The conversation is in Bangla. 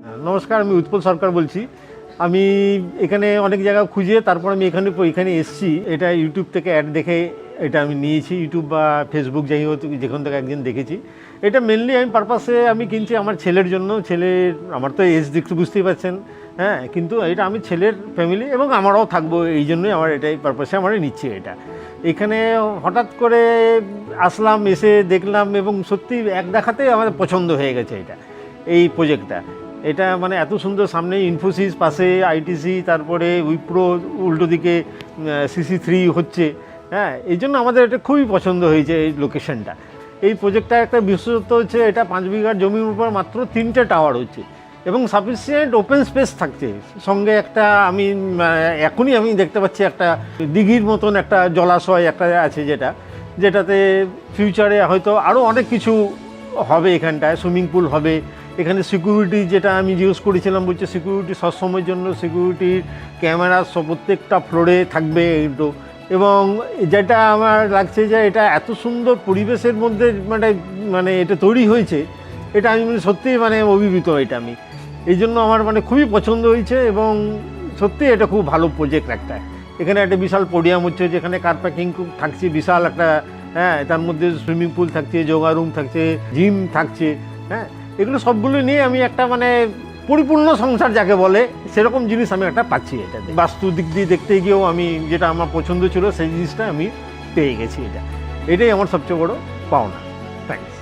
নমস্কার, আমি উৎপল সরকার বলছি। আমি এখানে অনেক জায়গা খুঁজে তারপর আমি এখানে এসেছি। এটা ইউটিউব থেকে অ্যাড দেখে এটা আমি নিয়েছি, ইউটিউব বা ফেসবুক যাই হোক যেখান থেকে একদিন দেখেছি। এটা মেনলি আমি পারপাসে আমি কিনছি আমার ছেলের জন্য। আমার তো এজ দেখতে বুঝতেই পারছেন, হ্যাঁ, কিন্তু এটা আমি ছেলের ফ্যামিলি এবং আমারও থাকবো, এই জন্যই আমার এটাই পারপাসে আমরা নিচ্ছি। এটা এখানে হঠাৎ করে আসলাম, এসে দেখলাম এবং সত্যি এক দেখাতেই আমাদের পছন্দ হয়ে গেছে এই প্রজেক্টটা। এটা মানে এত সুন্দর, সামনে ইনফোসিস, পাশে আইটিসি, তারপরে উইপ্রো, উল্টো দিকে CC3 হচ্ছে, হ্যাঁ, এই জন্য আমাদের এটা খুবই পছন্দ হয়েছে এই লোকেশনটা। এই প্রজেক্টটা একটা বিশেষত্ব হচ্ছে এটা 5 বিঘার জমির উপর মাত্র 3টে টাওয়ার হচ্ছে এবং সাফিসিয়েন্ট ওপেন স্পেস থাকছে। সঙ্গে একটা এখনই আমি দেখতে পাচ্ছি একটা দিঘির মতন একটা জলাশয় একটা আছে, যেটাতে ফিউচারে হয়তো আরও অনেক কিছু হবে। এখানটায় সুইমিং পুল হবে। এখানে সিকিউরিটি, যেটা আমি ইউজ করেছিলাম, বলছে সিকিউরিটি সবসময়ের জন্য সিকিউরিটির ক্যামেরা প্রত্যেকটা ফ্লোরে থাকবে একটু। এবং যেটা আমার লাগছে যে এটা এত সুন্দর পরিবেশের মধ্যে মানে এটা তৈরি হয়েছে, এটা আমি সত্যিই অভিভূত। এটা আমি এই জন্য আমার খুবই পছন্দ হয়েছে এবং সত্যি এটা খুব ভালো প্রজেক্ট একটা। এখানে একটা বিশাল পোডিয়াম হচ্ছে, যেখানে কার পার্কিং থাকছে বিশাল একটা, হ্যাঁ, তার মধ্যে সুইমিং পুল থাকছে, যোগা রুম থাকছে, জিম থাকছে, হ্যাঁ, এগুলো সবগুলো নিয়ে আমি একটা পরিপূর্ণ সংসার যাকে বলে সেরকম জিনিস আমি একটা পাচ্ছি এটাতে। বাস্তু দিক দিয়ে দেখতে গিয়েও আমি যেটা আমার পছন্দ ছিল সেই জিনিসটা আমি পেয়ে গেছি। এটাই আমার সবচেয়ে বড় পাওনা। থ্যাংকস।